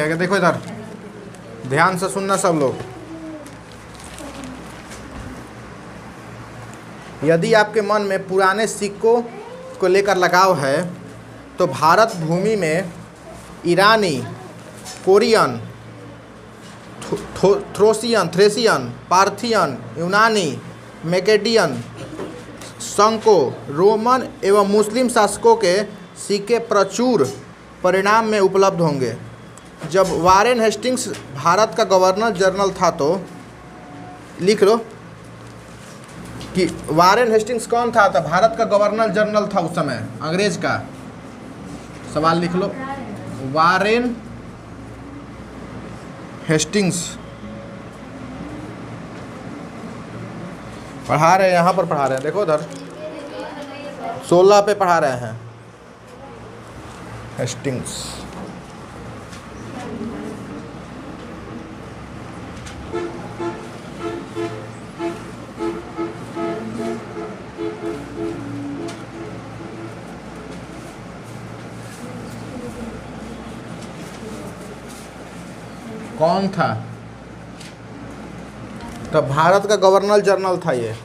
है। देखो इधर ध्यान से सुनना सब लोग। यदि आपके मन में पुराने सिक्कों को लेकर लगाव है तो भारत भूमि में ईरानी, कोरियन, थ्रेसियन, पार्थियन, यूनानी, मैकेडियन, संको, रोमन एवं मुस्लिम शासकों के सिक्के प्रचुर परिणाम में उपलब्ध होंगे। जब वारेन हेस्टिंग्स भारत का गवर्नर जनरल था तो लिख लो कि वारेन हेस्टिंग्स कौन था? तो भारत का गवर्नर जनरल था उस समय, अंग्रेज का। सवाल लिख लो, वारेन हेस्टिंग्स पढ़ा रहे हैं, यहाँ पर पढ़ा रहे हैं, देखो उधर 16 पे पढ़ा रहे हैं हेस्टिंग्स। कौन था? तो भारत का गवर्नर जनरल था ये।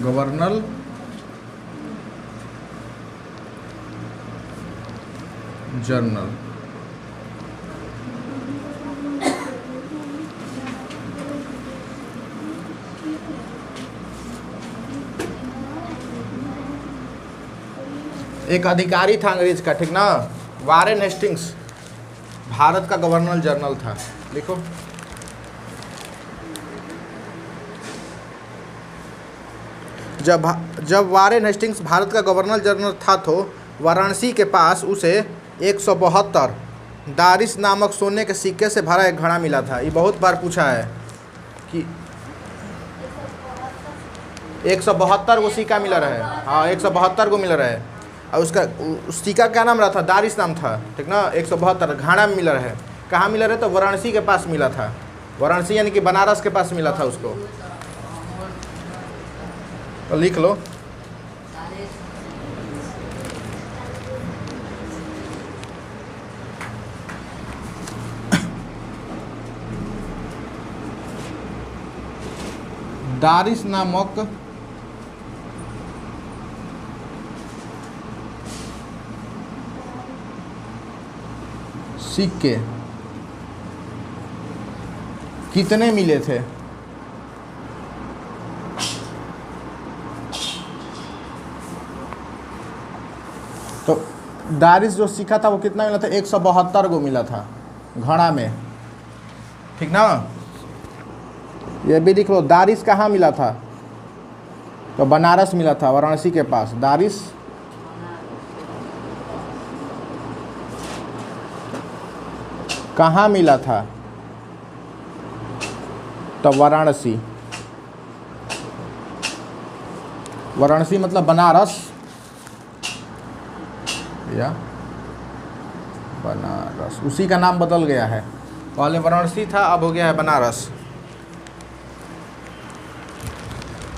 Governor general. एक अधिकारी था अंग्रेज का, ठीक ना। वारेन हेस्टिंग्स भारत का गवर्नर जनरल था। लिखो, जब वारेन हेस्टिंग्स भारत का गवर्नर जनरल था तो वाराणसी के पास उसे 172 दारिस नामक सोने के सिक्के से भरा एक घड़ा मिला था। ये बहुत बार पूछा है कि 172 को सिक्का मिला रहा है। हाँ, 172 को मिला रहा है। और उसका उस सिक्का क्या नाम रहा था? दारिस नाम था, ठीक ना। 172 घाना में मिला है। कहाँ मिला रहे? तो वाराणसी के पास मिला था। वाराणसी यानी कि बनारस के पास मिला था उसको। तो लिख लो, दारिस नामक सिक्के कितने मिले थे? तो दारिस जो सिक्का था वो कितना मिला था? 172 को मिला था घड़ा में, ठीक ना। ये भी लिख लो, दारिस कहाँ मिला था? तो बनारस मिला था, वाराणसी के पास। दारिस कहाँ मिला था? तो वाराणसी। वाराणसी मतलब बनारस या बनारस, उसी का नाम बदल गया है। पहले वाराणसी था, अब हो गया है बनारस।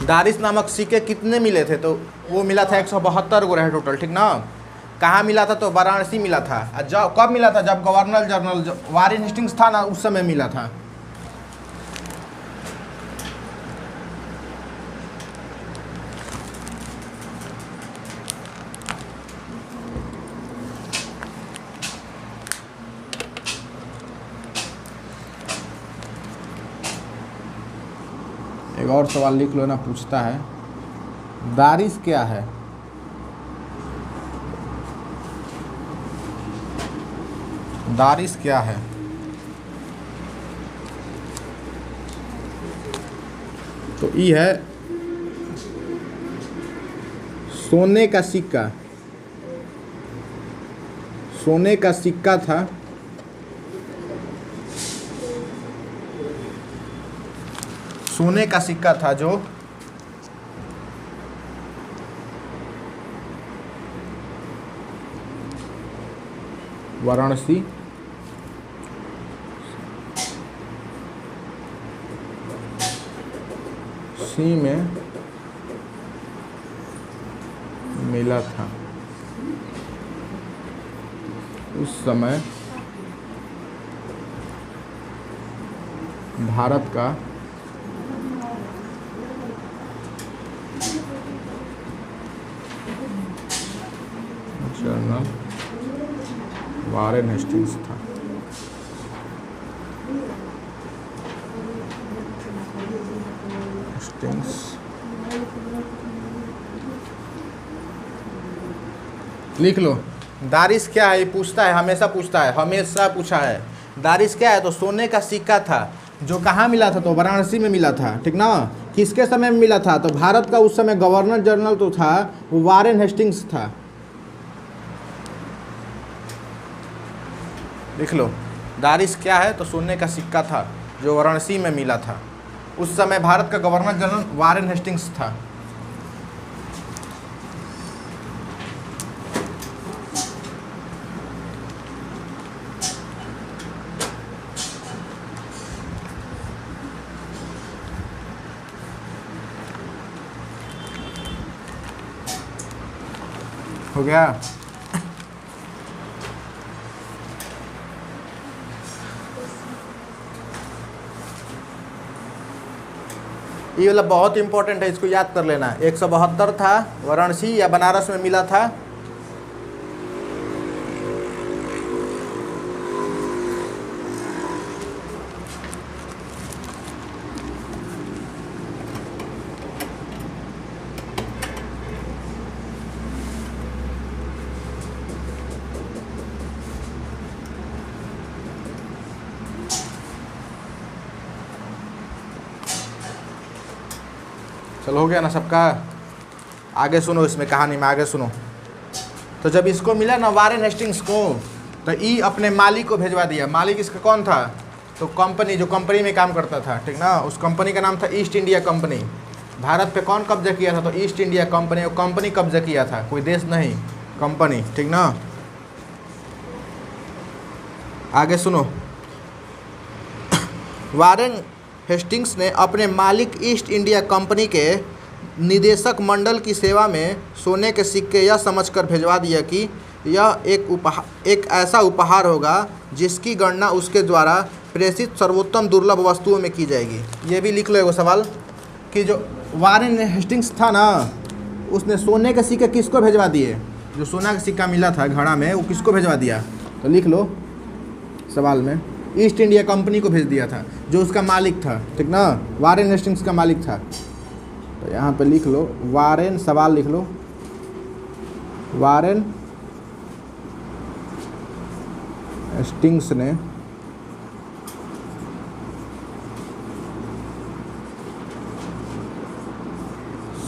दारिस नामक सिक्के कितने मिले थे? तो वो मिला था 172 को रहे टोटल, ठीक ना। कहाँ मिला था? तो वाराणसी मिला था। जब कब मिला था? जब गवर्नर जनरल वारेन हेस्टिंग्स था ना, उस समय मिला था। एक और सवाल लिख लो ना, पूछता है दारिस क्या है? दारिस क्या है? तो ई है सोने का सिक्का। सोने का सिक्का था। सोने का सिक्का था जो वाराणसी सी में मिला था। उस समय भारत का जनरल वारेन हेस्टिंग्स था। हेस्टिंग्स लिख लो। दारिश क्या है, ये पूछता है, हमेशा पूछता है, हमेशा पूछा है। दारिश क्या है, तो सोने का सिक्का था जो कहाँ मिला था, तो वाराणसी में मिला था, ठीक ना। किसके समय में मिला था, तो भारत का उस समय गवर्नर जनरल तो था वो वारेन हेस्टिंग्स था। लिख लो। दारिश क्या है, तो सोने का सिक्का था जो वाराणसी में मिला था। उस समय भारत का गवर्नर जनरल वारेन हेस्टिंग्स था। हो गया। ये वाला बहुत इंपॉर्टेंट है, इसको याद कर लेना। 172 था, वाराणसी या बनारस में मिला था। चलो हो गया ना सबका। आगे सुनो, इसमें कहानी में आगे सुनो। तो जब इसको मिला ना वारेन हेस्टिंग्स को, तो ई अपने मालिक को भेजवा दिया। मालिक इसका कौन था, तो कंपनी, जो कंपनी में काम करता था, ठीक ना। उस कंपनी का नाम था ईस्ट इंडिया कंपनी। भारत पे कौन कब्जा किया था, तो ईस्ट इंडिया कंपनी। और कंपनी कब्जा किया था, कोई देश नहीं, कंपनी, ठीक ना। आगे सुनो। वारेन हेस्टिंग्स ने अपने मालिक ईस्ट इंडिया कंपनी के निदेशक मंडल की सेवा में सोने के सिक्के यह समझकर भिजवा दिया कि यह एक ऐसा उपहार होगा जिसकी गणना उसके द्वारा प्रेषित सर्वोत्तम दुर्लभ वस्तुओं में की जाएगी। ये भी लिख लो एगो सवाल कि जो वारेन हेस्टिंग्स था ना, उसने सोने के सिक्के किसको भिजवा दिए। जो सोना का सिक्का मिला था घड़ा में, वो किसको भिजवा दिया, तो लिख लो सवाल में, ईस्ट इंडिया कंपनी को भेज दिया था, जो उसका मालिक था, ठीक ना। वारेन हेस्टिंग्स का मालिक था। तो यहाँ पे लिख लो वारेन, सवाल लिख लो, वारेन हेस्टिंग्स ने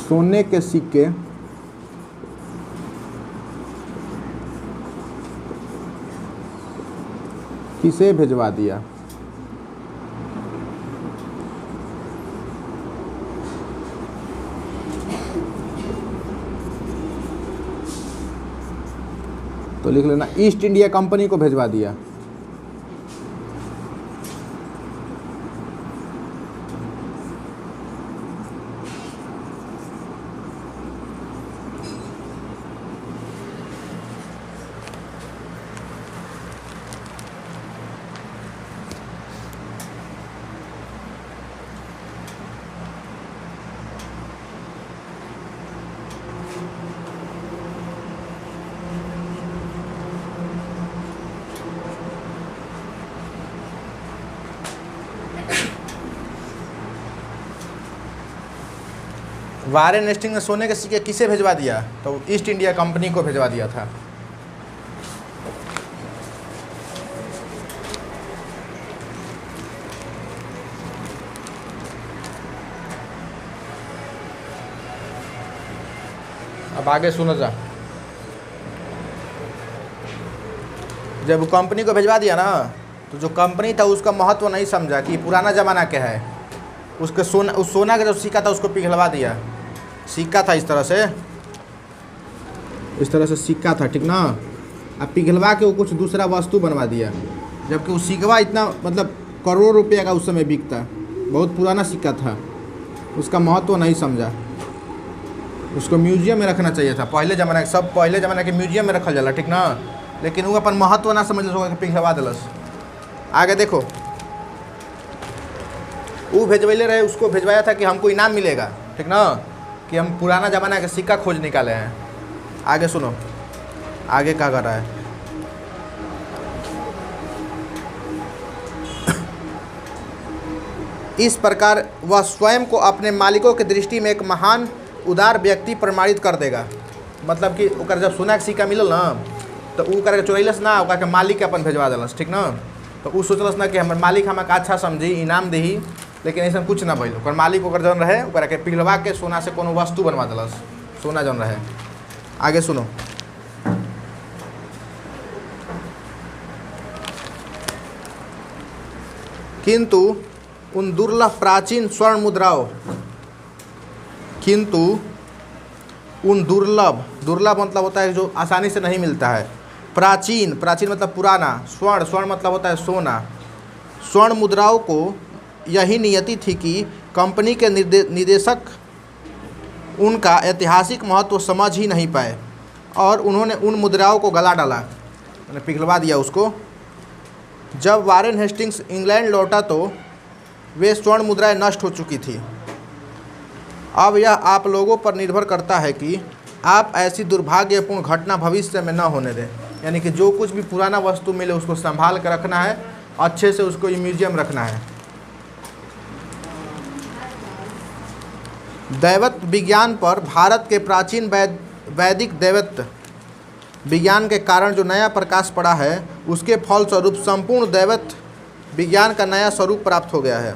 सोने के सिक्के किसे भिजवा दिया। तो लिख लेना ईस्ट इंडिया कंपनी को भिजवा दिया। वारेन हेस्टिंग्स ने सोने के सिक्के किसे भिजवा दिया, तो ईस्ट इंडिया कंपनी को भिजवा दिया था। अब आगे सुनो जा। जब कंपनी को भिजवा दिया ना, तो जो कंपनी था उसका महत्व नहीं समझा कि पुराना ज़माना क्या है। उसके उस सोना का जो सिक्का था उसको पिघलवा दिया। सिक्का था इस तरह से सिक्का था, ठीक ना। अब पिघलवा के वो कुछ दूसरा वस्तु बनवा दिया, जबकि वो सिक्का इतना मतलब करोड़ों रुपये का उस समय बिकता, बहुत पुराना सिक्का था। उसका महत्व नहीं समझा। उसको म्यूजियम में रखना चाहिए था। पहले ज़माना के सब पहले ज़माना के म्यूजियम में रखल जाला, ठीक ना, लेकिन वो अपन महत्व ना समझ पिघलवा दिलस। आगे देखो, वो भेजवैले रहे, उसको भेजवाया था कि हमको इनाम मिलेगा, ठीक ना, कि हम पुराना ज़माना का सिक्का खोज निकाले हैं। आगे सुनो, आगे क्या कर रहा है। इस प्रकार वह स्वयं को अपने मालिकों की दृष्टि में एक महान उदार व्यक्ति प्रमाणित कर देगा। मतलब कि ओकर जब सोना के सिक्का मिलल ना, तो ऊ करके चोरैलस ना, ओकर के मालिक के अपन भेजवा दिलस, ठीक ना। तो ऊ सोचलस ना कि हमर मालिक हमका अच्छा समझी, इनाम दही, लेकिन ऐसा कुछ ना भइल। ओकर मालिक ओकर जौन रहे ओकरा के पिघलवा के सोना से कोनो वस्तु बनवा दिलस, सोना जौन रहे। आगे सुनो, किंतु उन दुर्लभ प्राचीन स्वर्ण मुद्राओं, किंतु उन दुर्लभ, दुर्लभ मतलब होता है जो आसानी से नहीं मिलता है। प्राचीन, प्राचीन मतलब पुराना। स्वर्ण, स्वर्ण मतलब होता है सोना। स्वर्ण मुद्राओं को यही नियति थी कि कंपनी के निदेशक उनका ऐतिहासिक महत्व समझ ही नहीं पाए और उन्होंने उन मुद्राओं को गला डाला, मैंने पिघलवा दिया उसको। जब वारेन हेस्टिंग्स इंग्लैंड लौटा तो वे स्वर्ण मुद्राएं नष्ट हो चुकी थी। अब यह आप लोगों पर निर्भर करता है कि आप ऐसी दुर्भाग्यपूर्ण घटना भविष्य में न होने दें। यानी कि जो कुछ भी पुराना वस्तु मिले उसको संभाल कर रखना है, अच्छे से उसको म्यूजियम रखना है। दैवत्व विज्ञान पर भारत के प्राचीन वैदिक दैवत्व विज्ञान के कारण जो नया प्रकाश पड़ा है, उसके फलस्वरूप संपूर्ण दैवत्व विज्ञान का नया स्वरूप प्राप्त हो गया है।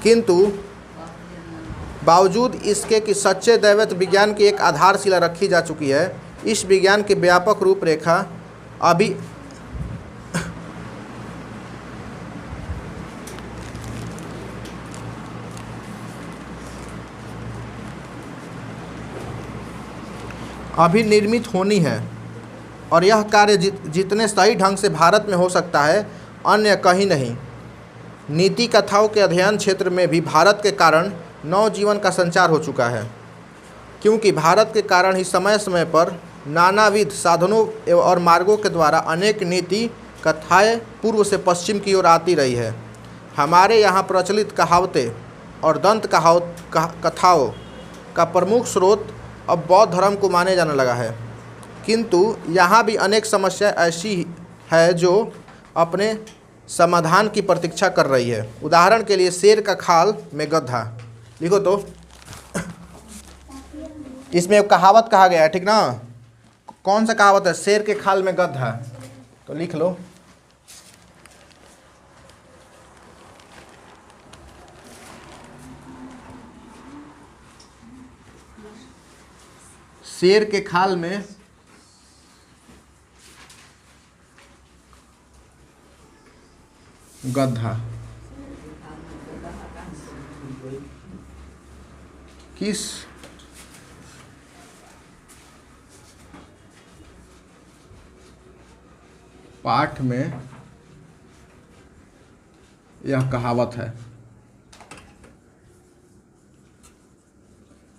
किंतु बावजूद इसके कि सच्चे दैवत्व विज्ञान की एक आधारशिला रखी जा चुकी है, इस विज्ञान की व्यापक रूपरेखा अभी निर्मित होनी है और यह कार्य जितने सही ढंग से भारत में हो सकता है, अन्य कहीं नहीं। नीति कथाओं के अध्ययन क्षेत्र में भी भारत के कारण नवजीवन का संचार हो चुका है, क्योंकि भारत के कारण ही समय समय पर नानाविध साधनों और मार्गों के द्वारा अनेक नीति कथाएं पूर्व से पश्चिम की ओर आती रही है। हमारे यहाँ प्रचलित कहावतें और दंत कथाओं का प्रमुख स्रोत अब बौद्ध धर्म को माने जाने लगा है, किंतु यहाँ भी अनेक समस्याएं ऐसी है जो अपने समाधान की प्रतीक्षा कर रही है। उदाहरण के लिए शेर का खाल में गधा, लिखो तो इसमें एक कहावत कहा गया है, ठीक ना। कौन सा कहावत है? शेर के खाल में गधा, तो लिख लो। शेर के खाल में गधा, किस पाठ में यह कहावत है?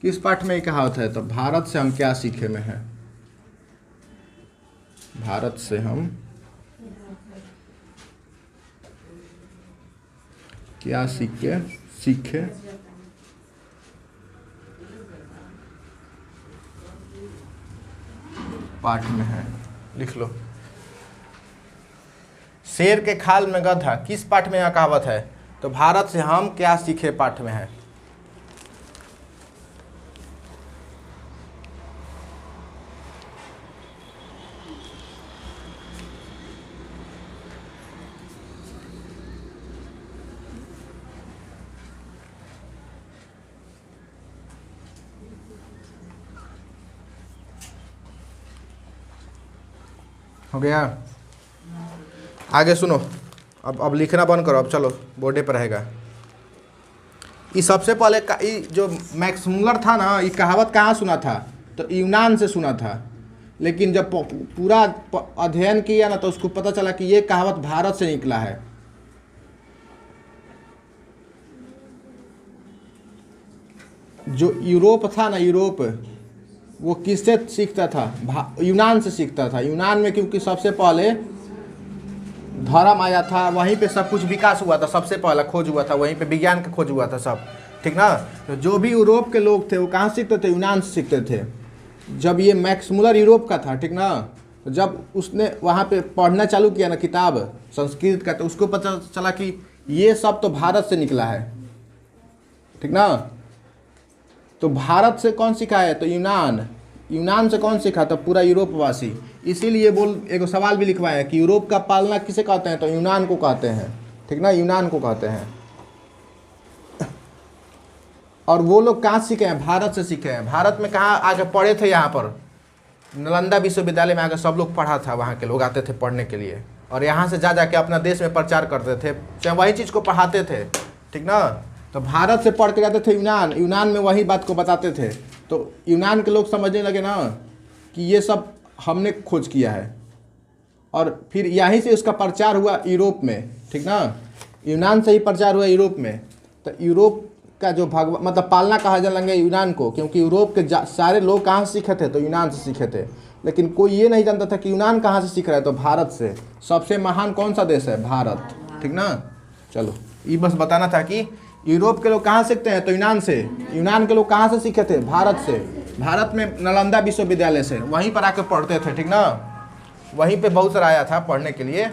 किस पाठ में ये कहावत है? तो भारत से हम क्या सीखे में है? भारत से हम क्या सीखे पाठ में है, लिख लो। शेर के खाल में गधा, किस पाठ में यह कहावत है? तो भारत से हम क्या सीखे पाठ में है। हो गया? आगे सुनो, अब लिखना बंद करो, अब चलो बोर्डे पर रहेगा। ये सबसे पहले ये जो मैक्स मुलर था ना, ये कहावत कहाँ सुना था? तो यूनान से सुना था, लेकिन जब पूरा अध्ययन किया ना तो उसको पता चला कि ये कहावत भारत से निकला है। जो यूरोप था ना, यूरोप वो किससे सीखता था? यूनान से सीखता था। यूनान में क्योंकि सबसे पहले धर्म आया था, वहीं पे सब कुछ विकास हुआ था, सबसे पहला खोज हुआ था, वहीं पे विज्ञान का खोज हुआ था सब, ठीक ना। तो जो भी यूरोप के लोग थे वो कहाँ सीखते थे? यूनान से सीखते थे। जब ये मैक्स मुलर यूरोप का था, ठीक ना, तो जब उसने वहाँ पे पढ़ना चालू किया ना किताब संस्कृत का, तो उसको पता चला कि ये सब तो भारत से निकला है, ठीक ना। तो भारत से कौन सीखा है? तो यूनान। यूनान से कौन सीखा? तो पूरा यूरोपवासी। इसीलिए एक सवाल भी लिखवाया है कि यूरोप का पालना किसे कहते हैं? तो यूनान को कहते हैं, ठीक ना, यूनान को कहते हैं। और वो लोग कहाँ सीखे हैं? भारत से सीखे हैं। भारत में कहाँ आके पढ़े थे? यहाँ पर नालंदा विश्वविद्यालय में आके सब लोग पढ़ा था, वहाँ के लोग आते थे पढ़ने के लिए, और यहाँ से जा जाके अपना देश में प्रचार करते थे, चाहे वही चीज़ को पढ़ाते थे, ठीक ना। तो भारत से पढ़ के जाते थे यूनान, यूनान में वही बात को बताते थे। तो यूनान के लोग समझने लगे ना कि ये सब हमने खोज किया है, और फिर यहीं से उसका प्रचार हुआ यूरोप में, ठीक ना। यूनान से ही प्रचार हुआ यूरोप में। तो यूरोप का जो मतलब पालना कहा जाने लगे यूनान को, क्योंकि यूरोप के सारे लोग कहाँ से सीखे थे? तो यूनान से सीखे थे। लेकिन कोई ये नहीं जानता था कि यूनान कहाँ से सीख रहा है? तो भारत से। सबसे महान कौन सा देश है? भारत, ठीक ना। चलो, ये बस बताना था कि यूरोप के लोग कहाँ सीखते हैं? तो यूनान से। यूनान के लोग कहाँ से सीखे थे? भारत से। भारत में नालंदा विश्वविद्यालय से, वहीं पर आके पढ़ते थे, ठीक ना। वहीं पे बहुत सारा आया था पढ़ने के लिए।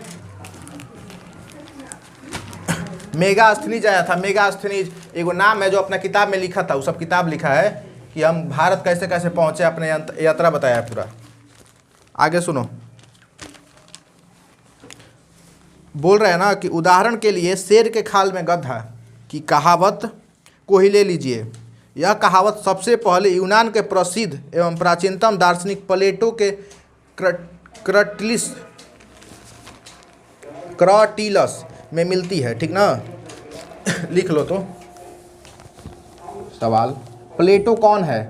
मेगास्थनीज आया था। मेगास्थनीज एगो नाम है जो अपना किताब में लिखा था, वो सब किताब लिखा है कि हम भारत कैसे कैसे पहुंचे, अपने यात्रा बताया है पूरा। आगे सुनो, बोल रहे हैं ना कि उदाहरण के लिए शेर के खाल में गधा की कहावत को ही ले लीजिए। यह कहावत सबसे पहले यूनान के प्रसिद्ध एवं प्राचीनतम दार्शनिक प्लेटो के क्रटीलस में मिलती है, ठीक ना। लिख लो तो सवाल, प्लेटो कौन है?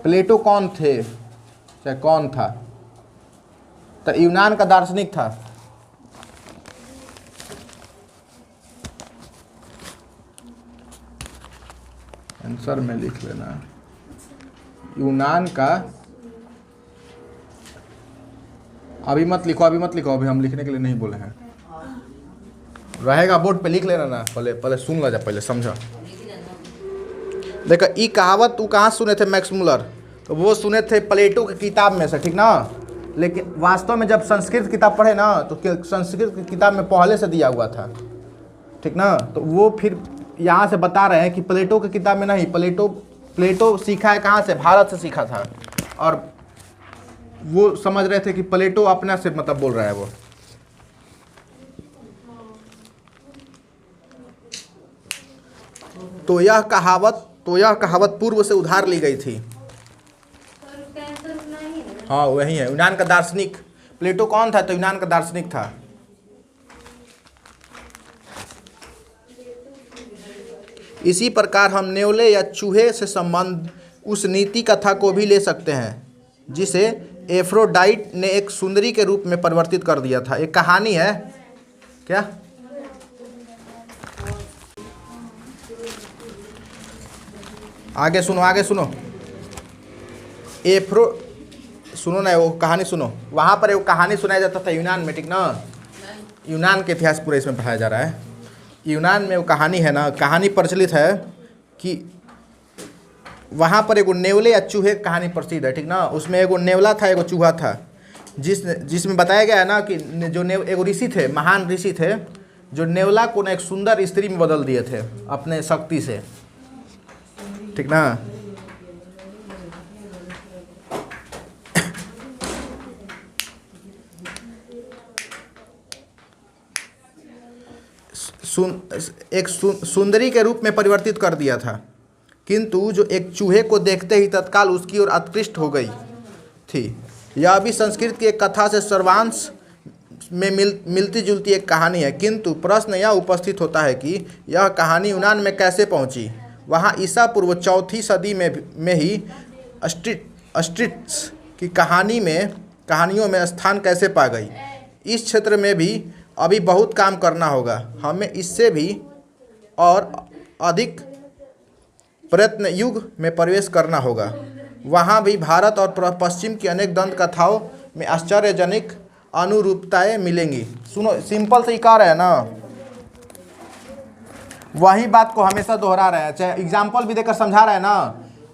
प्लेटो कौन थे, चाहे कौन था? तो यूनान का दार्शनिक था। आंसर में लिख लेना, यूनान का। अभी मत लिखो, अभी हम लिखने के लिए नहीं बोले हैं। रहेगा बोर्ड पे, लिख लेना ना, पहले सुन ला जा, पहले समझा। देखो, ई कहावत तू कहाँ सुने थे? Max Muller. तो वो सुने थे प्लेटो की किताब में से, ठीक ना। लेकिन वास्तव में जब संस्कृत किताब पढ़े ना, तो संस्कृत की किताब में पहले से दिया हुआ था, ठीक ना। तो वो फिर यहाँ से बता रहे हैं कि प्लेटो की किताब में नहीं, प्लेटो सीखा है कहाँ से? भारत से सीखा था। और वो समझ रहे थे कि प्लेटो अपना से मतलब बोल रहा है वो। तो यह कहावत पूर्व से उधार ली गई थी। हाँ, वही है, यूनान का दार्शनिक। प्लेटो कौन था? तो यूनान का दार्शनिक था। इसी प्रकार हम नेवले या चूहे से संबंध उस नीति कथा को भी ले सकते हैं जिसे एफ्रोडाइट ने एक सुंदरी के रूप में परिवर्तित कर दिया था। एक कहानी है क्या? आगे सुनो। सुनो ना, वो कहानी सुनो। वहाँ पर एक कहानी सुनाया जाता था यूनान में, ठीक ना। यूनान के इतिहास पूरे इसमें पढ़ाया जा रहा है। यूनान में वो कहानी है ना, कहानी प्रचलित है कि वहाँ पर एगो नेवले या चूहे की कहानी प्रसिद्ध है, ठीक ना। उसमें एगो नेवला था, एगो चूहा था, जिसमें बताया गया है ना कि जो एगो ऋषि थे, महान ऋषि थे, जो नेवला को ना एक सुंदर स्त्री में बदल दिए थे अपने शक्ति से, ठीक ना। एक सुंदरी के रूप में परिवर्तित कर दिया था, किंतु जो एक चूहे को देखते ही तत्काल उसकी ओर आकृष्ट हो गई थी। यह भी संस्कृत की एक कथा से सर्वांश में मिलती जुलती एक कहानी है, किंतु प्रश्न यह उपस्थित होता है कि यह कहानी यूनान में कैसे पहुंची। वहाँ ईसा पूर्व 4वीं सदी में ही स्ट्रिट्स की कहानियों में स्थान कैसे पा गई। इस क्षेत्र में भी अभी बहुत काम करना होगा। हमें इससे भी और अधिक प्रयत्न युग में प्रवेश करना होगा। वहाँ भी भारत और पश्चिम की अनेक दंत कथाओं में आश्चर्यजनक अनुरूपताएं मिलेंगी। सुनो, सिंपल से ही कह रहे हैं ना, वही बात को हमेशा दोहरा रहे हैं, चाहे एग्जाम्पल भी देकर समझा रहे हैं ना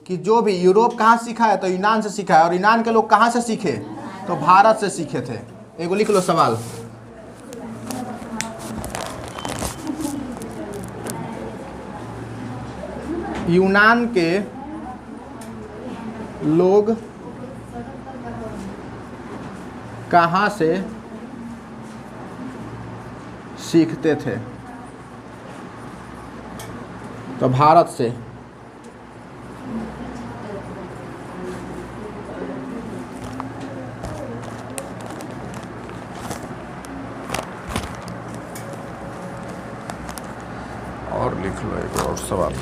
कि जो भी यूरोप कहाँ सीखा है, तो यूनान से सीखा है, और यूनान के लोग कहाँ से सीखे, तो भारत से सीखे थे। एगो लिख लो सवाल, यूनान के लोग कहाँ से सीखते थे, तो भारत से। और लिख लो एक और सवाल,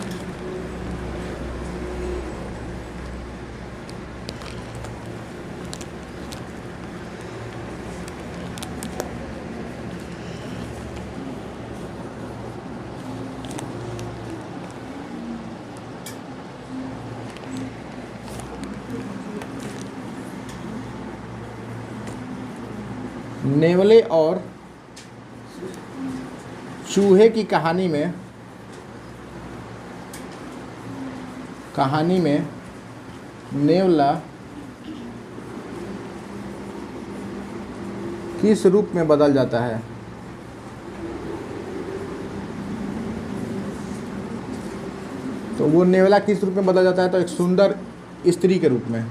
नेवले और चूहे की कहानी में नेवला किस रूप में बदल जाता है, तो वो नेवला किस रूप में बदल जाता है, तो एक सुंदर स्त्री के रूप में।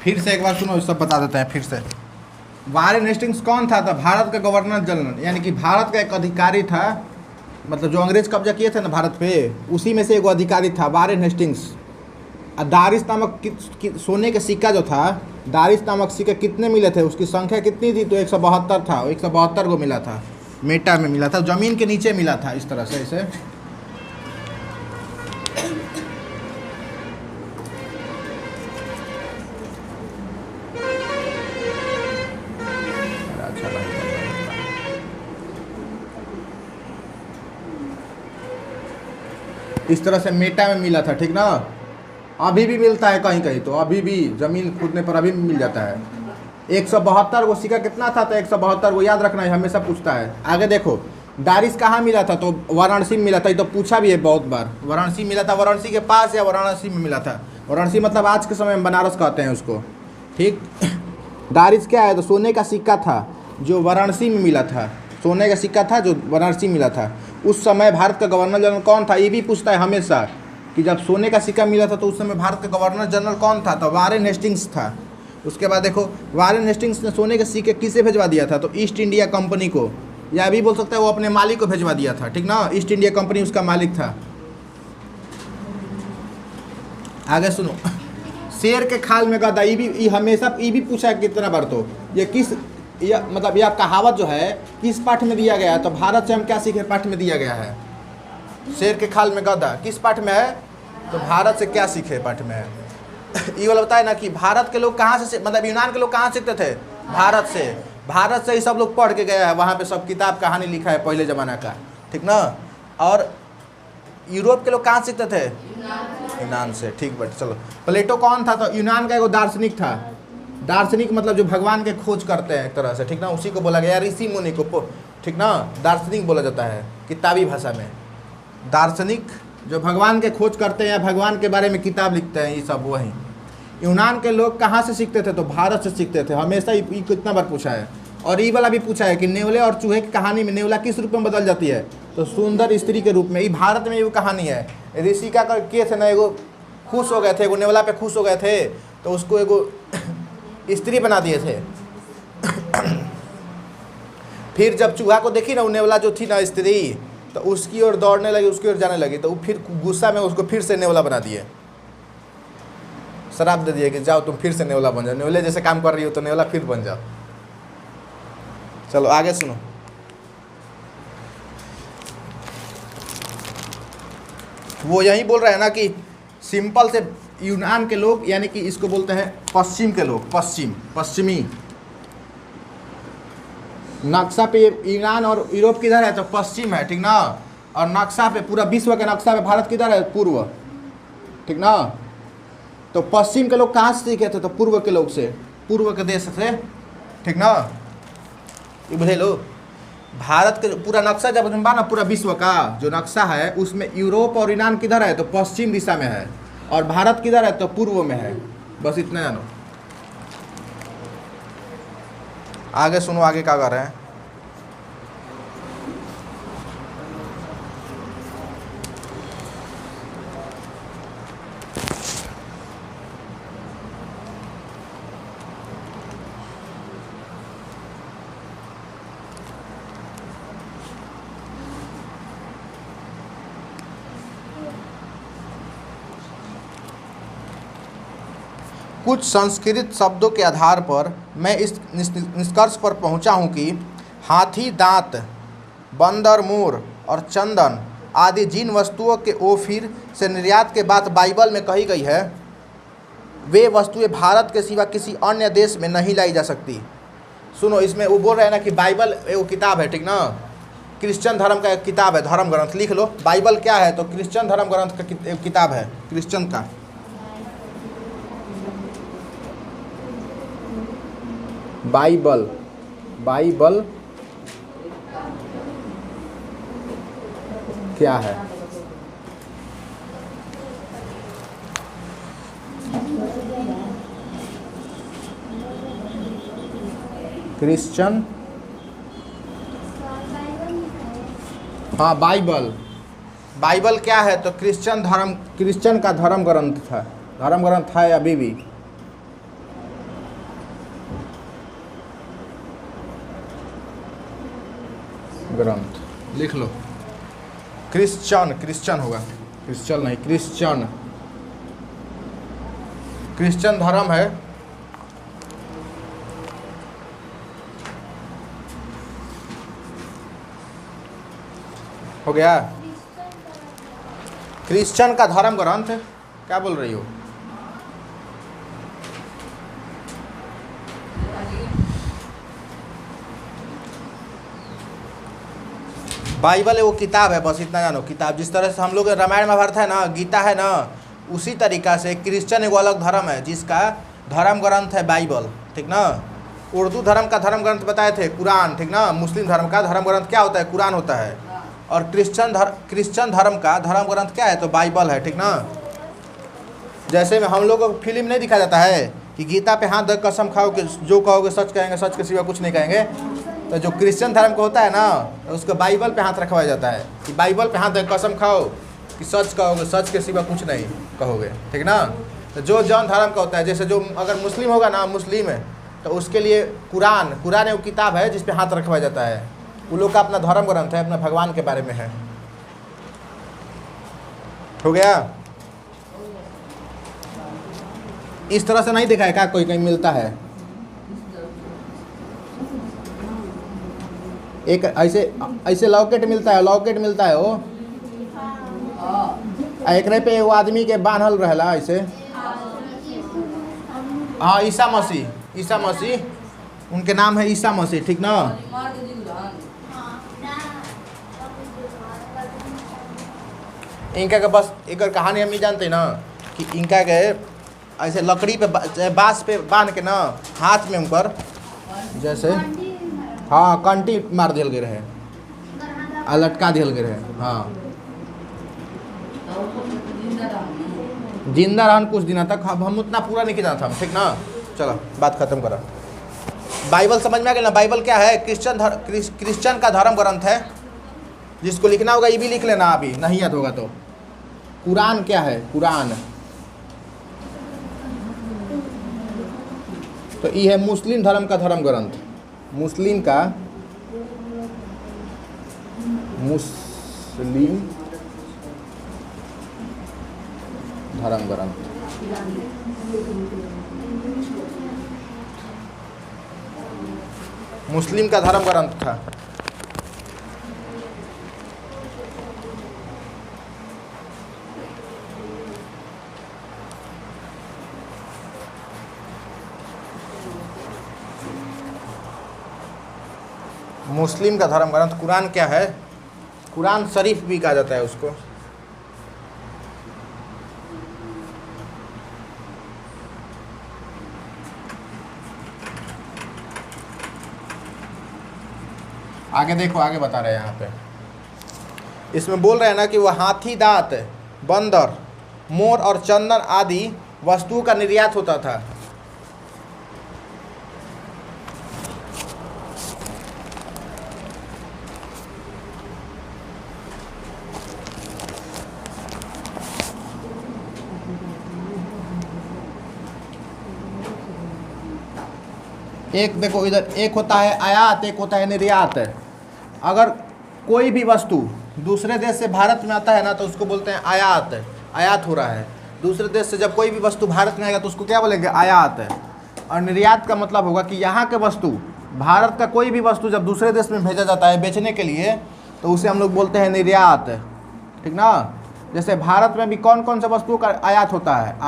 फिर से एक बार सुनो, सब बता देते हैं फिर से। वारेन हेस्टिंग्स कौन था? तो भारत का गवर्नर जनरल, यानी कि भारत का एक अधिकारी था, मतलब जो अंग्रेज कब्जा किए थे ना भारत पे, उसी में से एक अधिकारी था वारेन हेस्टिंग्स। दारिस नामक सोने के सिक्का जो था, दारिस नामक सिक्के कितने मिले थे, उसकी संख्या कितनी थी, तो 172 था। 172 को मिला था, मेटा में मिला था, जमीन के नीचे मिला था, इस तरह से ऐसे। इस तरह से मेटा में मिला था, ठीक ना। अभी भी मिलता है कहीं कहीं, तो अभी भी ज़मीन खुदने पर अभी भी मिल जाता है। 172 वो सिक्का कितना था, तो 172 वो याद रखना है, हमेशा पूछता है। आगे देखो, दारिस कहाँ मिला था, तो वाराणसी में मिला था। ये तो पूछा भी है बहुत बार, वाराणसी मिला था, वाराणसी के पास या वाराणसी में मिला था। वाराणसी मतलब आज के समय में बनारस कहते हैं उसको, ठीक। दारिस क्या है, तो सोने का सिक्का था जो वाराणसी में मिला था, सोने का सिक्का था जो वाराणसी मिला था। उस समय भारत का गवर्नर जनरल कौन था, ये भी पूछता है हमेशा कि जब सोने का सिक्का मिला था तो उस समय भारत का गवर्नर जनरल कौन था, तो वारेन हेस्टिंग्स था। उसके बाद देखो, वारेन हेस्टिंग्स ने सोने के सिक्के किसे भिजवा दिया था, तो ईस्ट इंडिया कंपनी को, या भी बोल सकता है वो अपने मालिक को भिजवा दिया था, ठीक ना। ईस्ट इंडिया कंपनी उसका मालिक था। आगे सुनो, शेर के खाल में गदा, ये हमेशा ये भी पूछा है कितना बार, तो ये किस, यह मतलब यह कहावत जो है किस पाठ में दिया गया है, तो भारत से हम क्या सीखे पाठ में दिया गया है। शेर के खाल में गदा किस पाठ में है, तो भारत से क्या सीखे पाठ में है। ये वाला बताए ना कि भारत के लोग कहाँ से, मतलब यूनान के लोग कहाँ सीखते थे, भारत से। भारत से ही सब लोग पढ़ के गया है, वहाँ पे सब किताब कहानी लिखा है पहले ज़माना का, ठीक ना। और यूरोप के लोग कहाँ सीखते थे, यूनान से, ठीक बट। चलो, प्लेटो कौन था, तो यूनान का एगो दार्शनिक था। दार्शनिक मतलब जो भगवान के खोज करते हैं एक तरह से, ठीक ना, उसी को बोला गया, ऋषि मुनि को, ठीक ना, दार्शनिक बोला जाता है किताबी भाषा में। दार्शनिक जो भगवान के खोज करते हैं या भगवान के बारे में किताब लिखते हैं, ये सब वही। यूनान के लोग कहाँ से सीखते थे, तो भारत से सीखते थे, हमेशा ये कितना बार पूछा है। और ये वाला भी पूछा है कि नेवले और चूहे की कहानी में नेवला किस रूप में बदल जाती है, तो सुंदर स्त्री के रूप में। ये भारत में ये कहानी है, ऋषिका के थे ना, एगो खुश हो गए थे, एगो नेवला पे खुश हो गए थे, तो उसको एगो स्त्री बना दिए थे। फिर जब चूहा को देखी ना, वो नेवला जो थी ना स्त्री, तो उसकी ओर दौड़ने लगी, उसकी ओर जाने लगी, तो वो फिर गुस्सा में उसको फिर से नेवला बना दिए, शराब दे दिए कि जाओ तुम फिर से नेवला बन जाओ, नेवले जैसे काम कर रही हो तो नेवला फिर बन जाओ। चलो आगे सुनो, वो यही बोल रहे हैं ना कि सिंपल से यूनान के लोग, यानी कि इसको बोलते हैं पश्चिम के लोग, पश्चिमी नक्शा पे ईरान और यूरोप किधर है, तो पश्चिम है, ठीक ना। और नक्शा पे, पूरा विश्व के नक्शा पे भारत किधर है, पूर्व, ठीक ना। तो पश्चिम के लोग कहाँ से सीखे थे, तो पूर्व के लोग से, पूर्व के देश से, ठीक ना। ये बुझे लो, भारत के पूरा नक्शा जब बना ना, पूरा विश्व का जो नक्शा है उसमें यूरोप और ईरान किधर है, तो पश्चिम दिशा में है, और भारत किधर है, तो पूर्व में है। बस इतना जानो। आगे सुनो, आगे क्या कर रहे हैं। कुछ संस्कृत शब्दों के आधार पर मैं इस निष्कर्ष पर पहुंचा हूं कि हाथी दांत, बंदर, मोर और चंदन आदि जिन वस्तुओं के ओफिर से निर्यात के बात बाइबल में कही गई है, वे वस्तुएं भारत के सिवा किसी अन्य देश में नहीं लाई जा सकती। सुनो, इसमें वो बोल रहे हैं ना कि बाइबल एक किताब है, ठीक ना, क्रिश्चियन धर्म का एक किताब है, धर्म ग्रंथ। लिख लो, बाइबल क्या है, तो क्रिश्चियन धर्म ग्रंथ का एक किताब है, क्रिश्चियन का। बाइबल, बाइबल क्या है? क्रिश्चियन, हाँ बाइबल, बाइबल क्या है, तो क्रिश्चियन धर्म, क्रिश्चियन का धर्म ग्रंथ था, धर्म ग्रंथ है अभी भी। ग्रंथ लिख लो, क्रिश्चियन, क्रिश्चियन होगा, क्रिश्चियन नहीं, क्रिश्चियन, क्रिश्चियन धर्म है। हो गया, क्रिश्चियन का धर्म ग्रंथ। क्या बोल रही हो? बाइबल है वो किताब है, बस इतना जानो, किताब। जिस तरह से हम लोग रामायण महाभारत है ना, गीता है ना, उसी तरीक़ा से क्रिश्चियन एक अलग धर्म है जिसका धर्म ग्रंथ है बाइबल, ठीक ना। उर्दू धर्म का धर्म ग्रंथ बताए थे कुरान, ठीक ना। मुस्लिम धर्म का धर्म ग्रंथ क्या होता है, कुरान होता है। और क्रिश्चियन धर्म का धर्म ग्रंथ क्या है, तो बाइबल है, ठीक ना। जैसे में हम लोग को फिल्म नहीं दिखाया जाता है कि गीता पे हाथ धर कसम खाओ कि जो कहोगे सच कहेंगे, सच के सिवा कुछ नहीं कहेंगे। तो जो क्रिश्चियन धर्म को होता है ना, तो उसको बाइबल पे हाथ रखवाया जाता है कि बाइबल पे हाथ धर कसम खाओ कि सच कहोगे, सच के सिवा कुछ नहीं कहोगे, ठीक ना। तो जो जौन धर्म का होता है, जैसे जो अगर मुस्लिम होगा ना, मुस्लिम है, तो उसके लिए कुरान एक किताब है जिस पे हाथ रखवाया जाता है। वो लोग का अपना धर्म ग्रंथ है, अपना भगवान के बारे में है। हो गया? इस तरह से नहीं देखा है क्या कोई कहीं मिलता है? एक ऐसे लॉकेट मिलता है, लॉकेट मिलता है वो, एक पे वो आदमी के बांधल रहला ऐसे। हाँ, ईसा मसीह, उनके नाम है ईसा मसीह, ठीक ना। इनका के बस एक कहानी हम नहीं जानते ना कि इनका के ऐसे लकड़ी पे बांस पे बांध के ना, हाथ में उनकर जैसे, हाँ, कंटी मार दिल गए रहे आ लटका दिल गए रहे। हाँ, जिंदा रहन कुछ दिन तक। हम उतना पूरा नहीं किया था, ठीक ना। चलो बात खत्म करा। बाइबल समझ में आ गया ना। बाइबल क्या है? क्रिश्चियन का धर्म ग्रंथ है। जिसको लिखना होगा ये भी लिख लेना, अभी नहीं याद होगा तो। कुरान क्या है? कुरान तो ये है मुस्लिम धर्म का धर्म ग्रंथ, मुस्लिम धर्म ग्रंथ। मुस्लिम का धर्म ग्रंथ था। मुस्लिम का धर्म ग्रंथ कुरान क्या है? कुरान शरीफ भी कहा जाता है उसको। आगे देखो, आगे बता रहे हैं यहाँ पे, इसमें बोल रहे हैं ना कि वह हाथी दांत, बंदर, मोर और चंदन आदि वस्तुओं का निर्यात होता था। एक देखो इधर, एक होता है आयात, एक होता है निर्यात। अगर कोई भी वस्तु दूसरे देश से भारत में आता है ना तो उसको बोलते हैं आयात, आयात हो रहा है। दूसरे देश से जब कोई भी वस्तु भारत में आएगा तो उसको क्या बोलेंगे? आयात। और निर्यात का मतलब होगा कि यहाँ के वस्तु, भारत का कोई भी वस्तु जब दूसरे देश में भेजा जाता है बेचने के लिए तो उसे हम लोग बोलते हैं निर्यात, ठीक ना। जैसे भारत में भी कौन कौन से वस्तुओं का आयात होता है?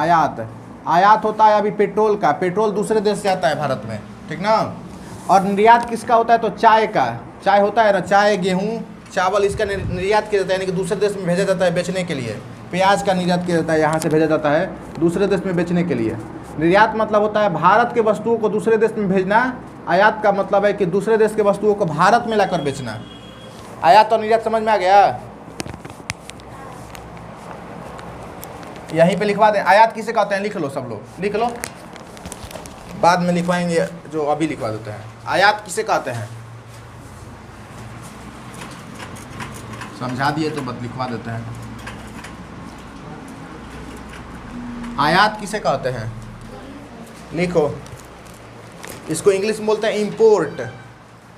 आयात होता है अभी पेट्रोल का, पेट्रोल दूसरे देश से आता है भारत में, ठीक ना। और निर्यात किसका होता है? तो चाय का, चाय होता है ना, चाय, गेहूँ, चावल, इसका निर्यात किया जाता है, यानी कि दूसरे देश में भेजा जाता है बेचने के लिए। प्याज का निर्यात किया जाता है, यहाँ से भेजा जाता है दूसरे देश में बेचने के लिए। निर्यात मतलब होता है भारत के वस्तुओं को दूसरे देश में भेजना। आयात का मतलब है कि दूसरे देश के वस्तुओं को भारत में लाकर बेचना। आयात और निर्यात समझ में आ गया? यहीं पे लिखवा दें, आयात किसे कहते हैं? लिख लो सब लोग, लिख लो, बाद में लिखवाएंगे, जो अभी लिखवा देते हैं। आयात किसे कहते हैं? समझा दिए तो बस लिखवा देते हैं। आयात किसे कहते हैं? लिखो। इसको इंग्लिश में बोलते हैं इंपोर्ट,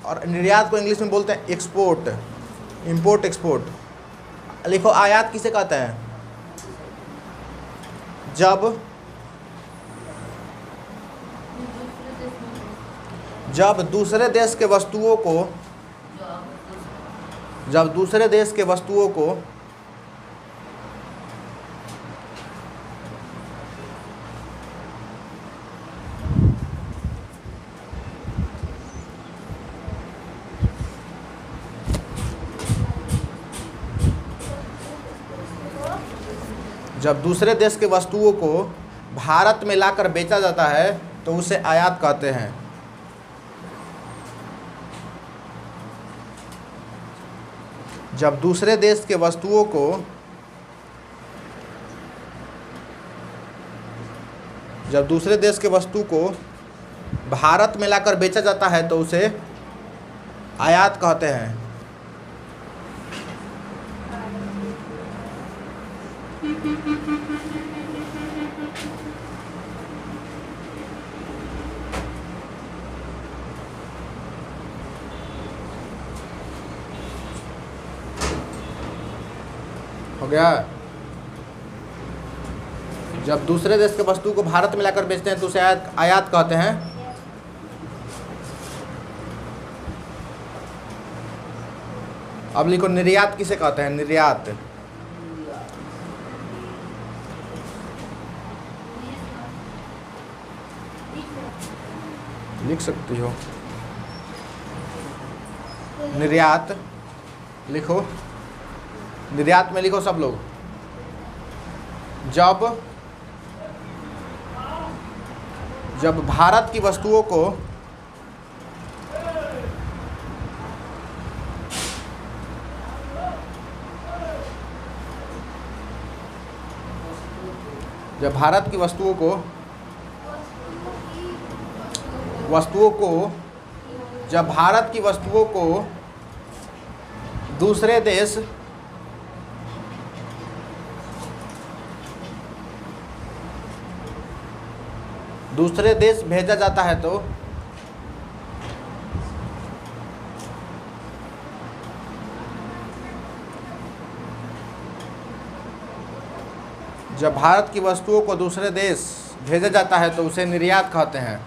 और निर्यात को इंग्लिश में बोलते हैं एक्सपोर्ट, इंपोर्ट एक्सपोर्ट। लिखो, आयात किसे कहते हैं? जब दूसरे देश के वस्तुओं को, जब दूसरे देश के वस्तुओं को जब दूसरे देश के वस्तुओं को भारत में लाकर बेचा जाता है तो उसे आयात कहते हैं। जब दूसरे देश के वस्तुओं को जब दूसरे देश के वस्तु को भारत में लाकर बेचा जाता है तो उसे आयात कहते हैं। हो गया? जब दूसरे देश के वस्तु को भारत में लाकर बेचते हैं तो उसे आयात कहते हैं। अब लिखो, निर्यात किसे कहते हैं? निर्यात। लिख सकती हो, निर्यात लिखो। निर्यात में लिखो सब लोग, जब भारत की वस्तुओं को जब भारत की वस्तुओं को जब भारत की वस्तुओं को दूसरे देश भेजा जाता है तो जब भारत की वस्तुओं को दूसरे देश भेजा जाता है तो उसे निर्यात कहते हैं।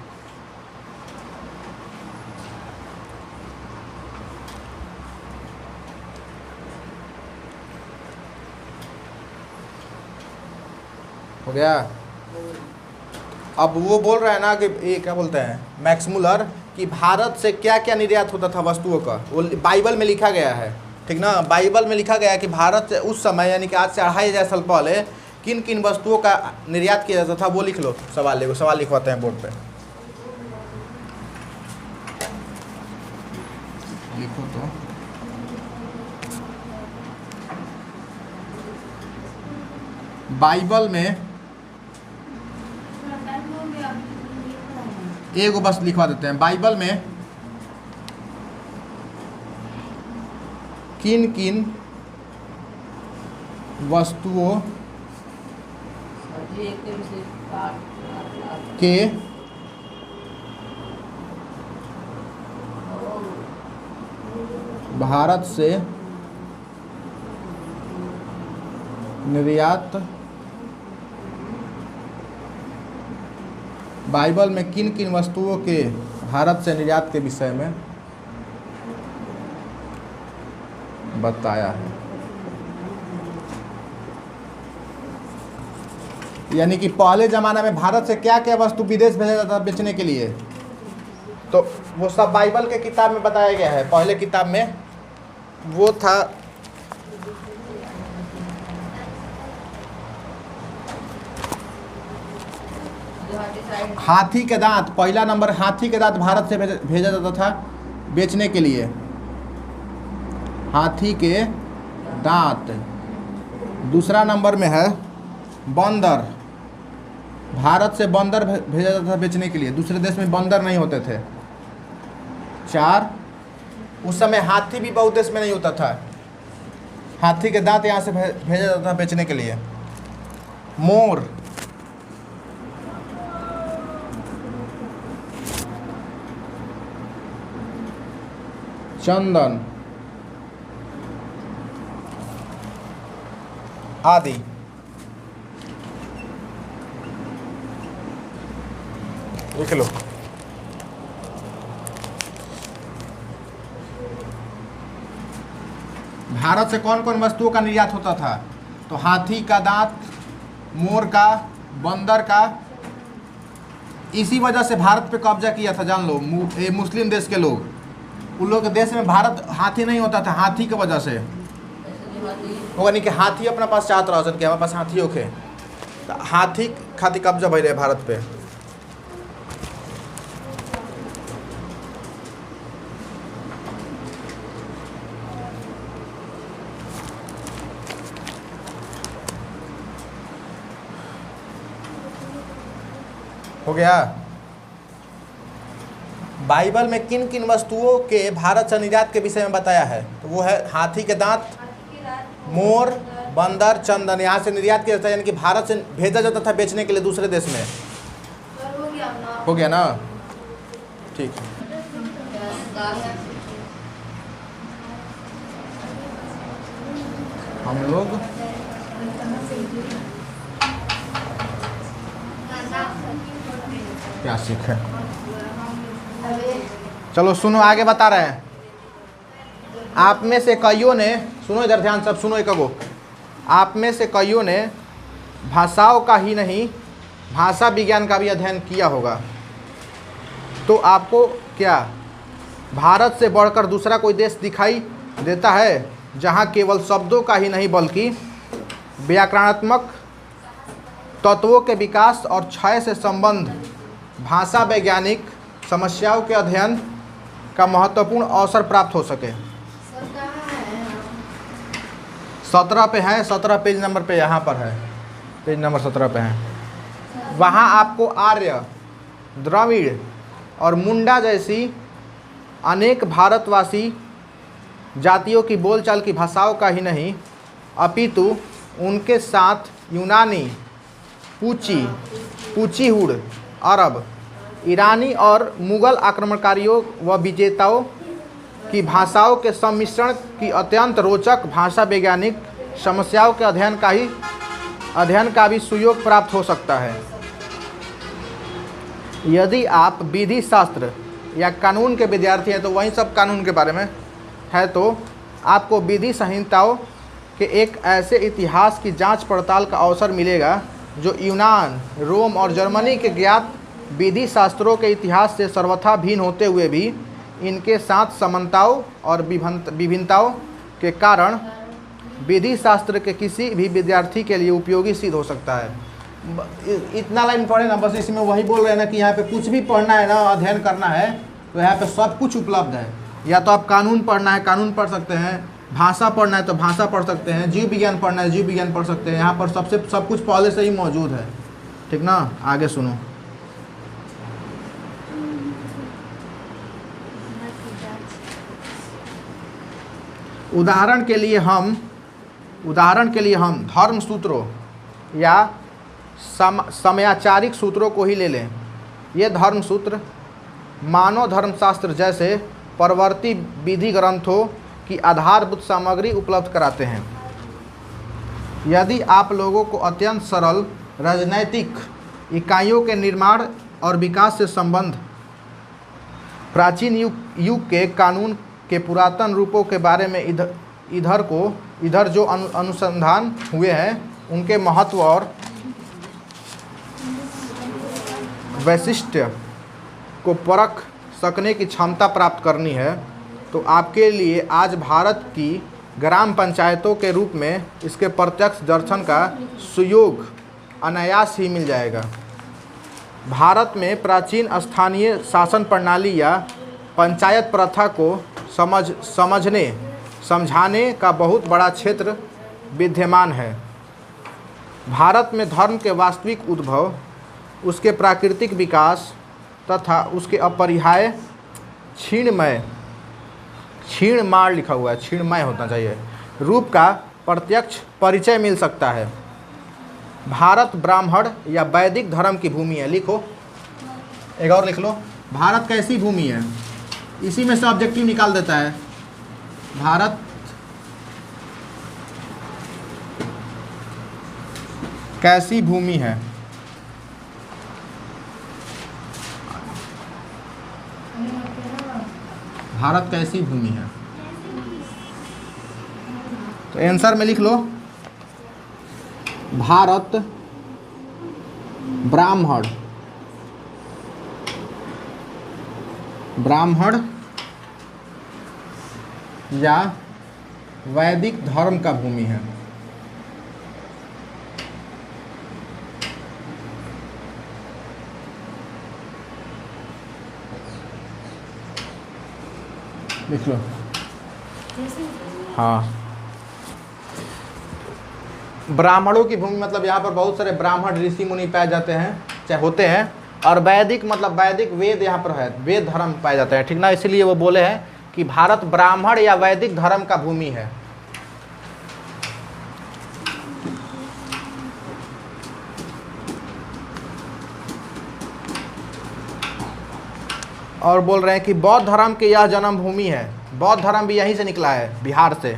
हो गया? अब वो बोल रहा है ना कि ये क्या बोलते हैं, मैक्स मुलर, कि भारत से क्या क्या निर्यात होता था वस्तुओं का, वो बाइबल में लिखा गया है, ठीक ना। बाइबल में लिखा गया है कि भारत से उस समय यानी कि आज से 2500 साल पहले किन किन वस्तुओं का निर्यात किया जाता था, वो लिख लो। सवाल लिखवाते हैं बोर्ड पे, लिखो तो। बाइबल में एगो बस लिखवा देते हैं। बाइबल में किन किन वस्तुओं के भारत से निर्यात, बाइबल में किन किन वस्तुओं के भारत से निर्यात के विषय में बताया है। यानी कि पहले ज़माना में भारत से क्या क्या वस्तु विदेश भेजा जाता था बेचने के लिए, तो वो सब बाइबल के किताब में बताया गया है। पहले किताब में वो था हाथी के दांत। पहला नंबर हाथी के दांत भारत से भेजा जाता था बेचने के लिए, हाथी के दांत। दूसरा नंबर में है बंदर, भारत से बंदर भेजा जाता था बेचने के लिए, दूसरे देश में बंदर नहीं होते थे। 4, उस समय हाथी भी बहुत देश में नहीं होता था, हाथी के दांत यहाँ से भेजा जाता था बेचने के लिए। मोर, चंदन आदि। लिख लो। भारत से कौन कौन वस्तुओं का निर्यात होता था, तो हाथी का दांत, मोर का, बंदर का। इसी वजह से भारत पे कब्जा किया था, जान लो, मुस्लिम देश के लोग। उन लोग के देश में भारत हाथी नहीं होता था, हाथी की वजह से होगा नहीं कि हाथी अपना पास चाहत रहा कि हमारे पास हाथी होके, तो हाथी खातिर कब्जा भई रहे भारत पे। हो गया। बाइबल में किन किन वस्तुओं के भारत से निर्यात के विषय में बताया है, तो वो है हाथी के दांत, मोर, बंदर, चंदन। यहाँ से निर्यात किया जाता है, यानी कि भारत से भेजा जाता था बेचने के लिए दूसरे देश में। हो गया ना, ठीक। हम लोग क्या सीखे, चलो सुनो, आगे बता रहे हैं। आप में से कईयों ने, सुनो इधर ध्यान, सब सुनो एक गो। आप में से कईयों ने भाषाओं का ही नहीं, भाषा विज्ञान का भी अध्ययन किया होगा, तो आपको क्या भारत से बढ़कर दूसरा कोई देश दिखाई देता है जहाँ केवल शब्दों का ही नहीं बल्कि व्याकरणात्मक तत्वों के विकास और क्षय से संबंध भाषा वैज्ञानिक समस्याओं के अध्ययन का महत्वपूर्ण अवसर प्राप्त हो सके। 17 पे है, 17 पेज नंबर पे यहाँ पर है, पेज नंबर 17 पे है। वहाँ आपको आर्य, द्रविड़ और मुंडा जैसी अनेक भारतवासी जातियों की बोलचाल की भाषाओं का ही नहीं अपितु उनके साथ यूनानी, पूचीहुड़, अरब, ईरानी और मुग़ल आक्रमणकारियों व विजेताओं की भाषाओं के सम्मिश्रण की अत्यंत रोचक भाषा वैज्ञानिक समस्याओं के अध्ययन का भी सुयोग प्राप्त हो सकता है। यदि आप विधि शास्त्र या कानून के विद्यार्थी हैं, तो वहीं सब कानून के बारे में है, तो आपको विधि संहिताओं के एक ऐसे इतिहास की जांच पड़ताल का अवसर मिलेगा जो यूनान, रोम और जर्मनी के ज्ञात विधि शास्त्रों के इतिहास से सर्वथा भिन्न होते हुए भी इनके साथ समानताओं और विभिन्नताओं के कारण विधि शास्त्र के किसी भी विद्यार्थी के लिए उपयोगी सिद्ध हो सकता है। इतना लाइन पढ़े ना, बस इसमें वही बोल रहे हैं ना कि यहाँ पे कुछ भी पढ़ना है ना, अध्ययन करना है तो यहाँ पे सब कुछ उपलब्ध है। या तो आप कानून पढ़ना है, कानून पढ़ सकते हैं, भाषा पढ़ना है तो भाषा पढ़ सकते हैं, जीव विज्ञान पढ़ना है, जीव विज्ञान पढ़ सकते हैं। यहाँ पर सब कुछ पहले से ही मौजूद है। ठीक ना, आगे सुनो। उदाहरण के लिए हम धर्म सूत्रों या समयाचारिक सूत्रों को ही ले लें। ये धर्म सूत्र मानव धर्मशास्त्र जैसे परवर्ती विधि ग्रंथों की आधारभूत सामग्री उपलब्ध कराते हैं। यदि आप लोगों को अत्यंत सरल राजनैतिक इकाइयों के निर्माण और विकास से संबंध, प्राचीन युग के कानून के पुरातन रूपों के बारे में इधर जो अनुसंधान हुए हैं उनके महत्व और वैशिष्ट्य को परख सकने की क्षमता प्राप्त करनी है, तो आपके लिए आज भारत की ग्राम पंचायतों के रूप में इसके प्रत्यक्ष दर्शन का सुयोग अनायास ही मिल जाएगा। भारत में प्राचीन स्थानीय शासन प्रणाली या पंचायत प्रथा को समझाने का बहुत बड़ा क्षेत्र विद्यमान है। भारत में धर्म के वास्तविक उद्भव, उसके प्राकृतिक विकास तथा उसके अपरिहार्य क्षीणमय लिखा हुआ है, क्षीणमय होना चाहिए, रूप का प्रत्यक्ष परिचय मिल सकता है। भारत ब्राह्मण या वैदिक धर्म की भूमि है। लिखो, एक और लिख लो, भारत कैसी भूमि है। इसी में से ऑब्जेक्टिव निकाल देता है। भारत कैसी भूमि है। भारत कैसी भूमि है, तो आंसर में लिख लो भारत ब्राह्मण या वैदिक धर्म का भूमि है। लिख लो। हाँ, ब्राह्मणों की भूमि मतलब यहाँ पर बहुत सारे ब्राह्मण ऋषि मुनि पाए जाते हैं, चाहे होते हैं। और वैदिक मतलब वैदिक वेद यहाँ पर है, वेद धर्म पाए जाते हैं। ठीक ना, इसलिए वो बोले हैं कि भारत ब्राह्मण या वैदिक धर्म का भूमि है। और बोल रहे हैं कि बौद्ध धर्म की यह जन्मभूमि है। बौद्ध धर्म भी यहीं से निकला है, बिहार से।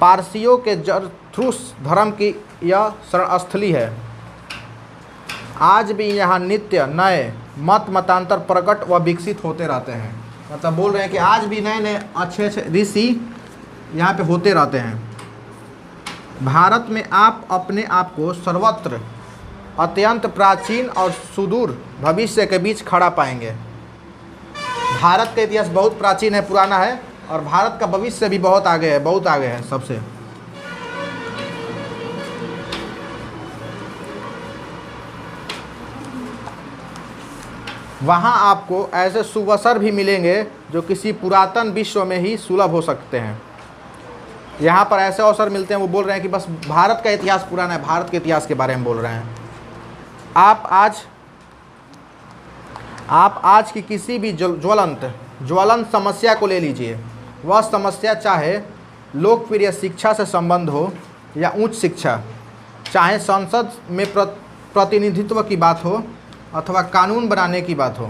पारसियों के जरथुस धर्म की यह शरणस्थली है। आज भी यहाँ नित्य नए मतांतर प्रकट व विकसित होते रहते हैं। मतलब बोल रहे हैं कि आज भी नए नए अच्छे ऋषि यहाँ पे होते रहते हैं। भारत में आप अपने आप को सर्वत्र अत्यंत प्राचीन और सुदूर भविष्य के बीच खड़ा पाएंगे। भारत का इतिहास बहुत प्राचीन है, पुराना है, और भारत का भविष्य भी बहुत आगे है सबसे। वहाँ आपको ऐसे सुअवसर भी मिलेंगे जो किसी पुरातन विश्व में ही सुलभ हो सकते हैं। यहाँ पर ऐसे अवसर मिलते हैं। वो बोल रहे हैं कि बस भारत का इतिहास पुराना है, भारत के इतिहास के बारे में बोल रहे हैं। आप आज की किसी भी ज्वलंत समस्या को ले लीजिए। वह समस्या चाहे लोकप्रिय शिक्षा से संबंध हो या उच्च शिक्षा, चाहे संसद में प्रतिनिधित्व की बात हो अथवा कानून बनाने की बात हो,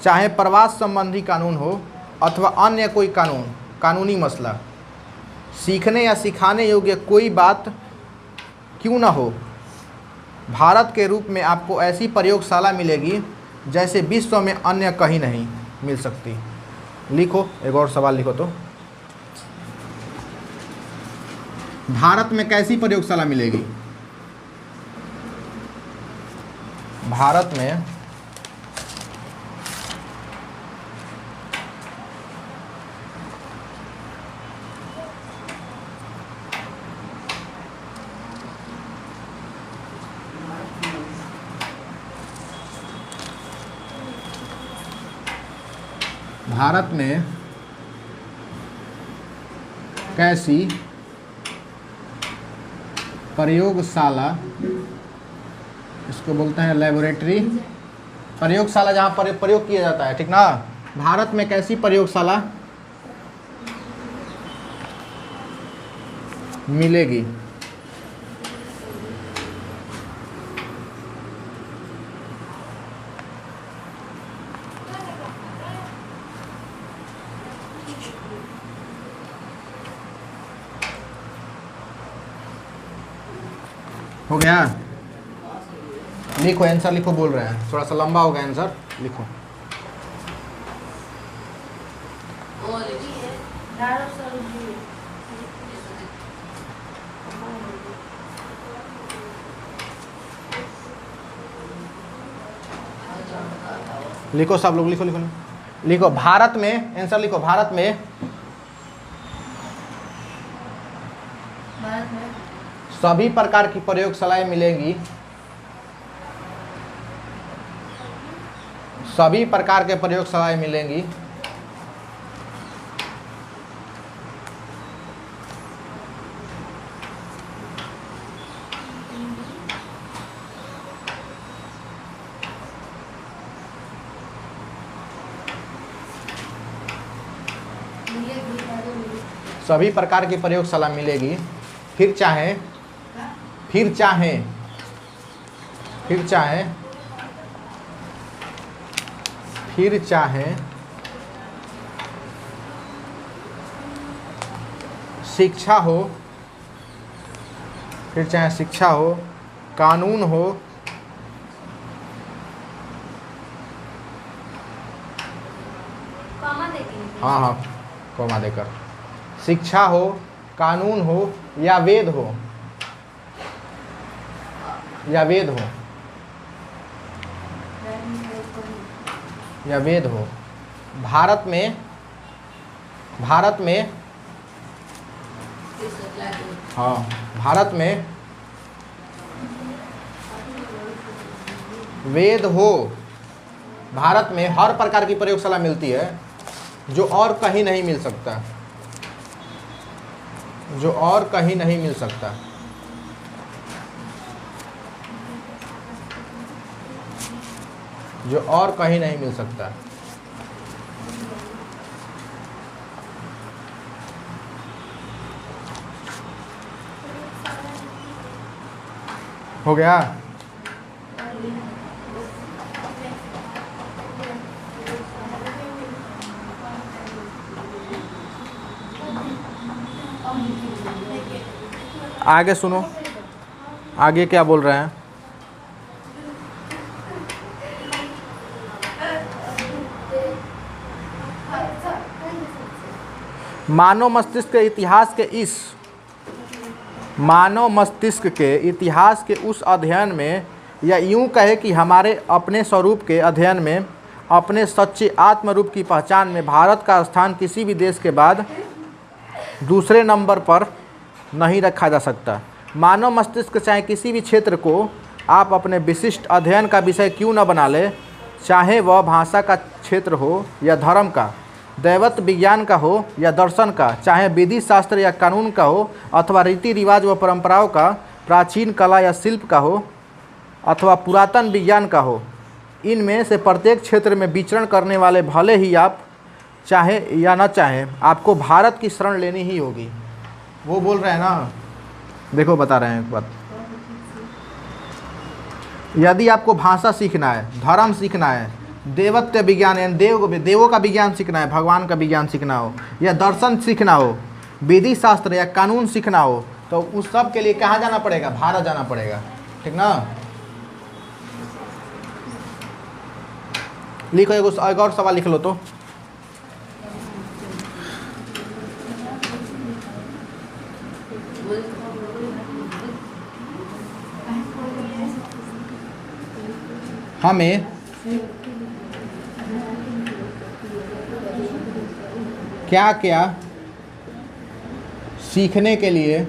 चाहे प्रवास संबंधी कानून हो अथवा अन्य कोई कानूनी मसला, सीखने या सिखाने योग्य कोई बात क्यों न हो, भारत के रूप में आपको ऐसी प्रयोगशाला मिलेगी जैसे विश्व में अन्य कहीं नहीं मिल सकती। लिखो, एक और सवाल लिखो तो, भारत में कैसी प्रयोगशाला मिलेगी। भारत में कैसी प्रयोगशाला, इसको बोलते हैं लेबोरेटरी, प्रयोगशाला जहाँ पर प्रयोग किया जाता है, ठीक ना। भारत में कैसी प्रयोगशाला मिलेगी? हो गया? लिखो, आंसर लिखो, बोल रहे हैं थोड़ा सा लंबा होगा आंसर, लिखो। लिखो सब लोग, लिखो लिखो लिखो। भारत में आंसर लिखो। भारत में सभी प्रकार की प्रयोगशालाएं मिलेंगी, सभी प्रकार के प्रयोगशालाएं मिलेंगी सभी प्रकार की प्रयोगशाला मिलेगी, फिर चाहे शिक्षा हो, कानून हो, हाँ कॉमा देकर, शिक्षा हो, कानून हो या वेद हो, भारत में हाँ, भारत में वेद हो, भारत में हर प्रकार की प्रयोगशाला मिलती है जो और कहीं नहीं मिल सकता, जो और कहीं नहीं मिल सकता। जो और कहीं नहीं मिल सकता। हो गया? आगे सुनो, आगे क्या बोल रहे हैं। मानव मस्तिष्क के इतिहास के उस अध्ययन में, या यूं कहे कि हमारे अपने स्वरूप के अध्ययन में, अपने सच्चे आत्मरूप की पहचान में भारत का स्थान किसी भी देश के बाद दूसरे नंबर पर नहीं रखा जा सकता। मानव मस्तिष्क चाहे किसी भी क्षेत्र को आप अपने विशिष्ट अध्ययन का विषय क्यों न बना ले, चाहे वह भाषा का क्षेत्र हो या धर्म का, दैवत्व विज्ञान का हो या दर्शन का, चाहे विधि शास्त्र या कानून का हो, अथवा रीति रिवाज व परंपराओं का, प्राचीन कला या शिल्प का हो, अथवा पुरातन विज्ञान का हो, इनमें से प्रत्येक क्षेत्र में विचरण करने वाले भले ही आप चाहे या न चाहे, आपको भारत की शरण लेनी ही होगी। वो बोल रहे हैं ना, देखो बता रहे हैं एक बात। यदि आपको भाषा सीखना है, धर्म सीखना है, देवत्व विज्ञान यानी देवों का विज्ञान सीखना है, भगवान का विज्ञान सीखना हो, या दर्शन सीखना हो, विधि शास्त्र या कानून सीखना हो, तो उस सब के लिए कहाँ जाना पड़ेगा? भारत जाना पड़ेगा, ठीक ना। लिखो, एक और सवाल लिख लो तो। हमें क्या क्या सीखने के लिए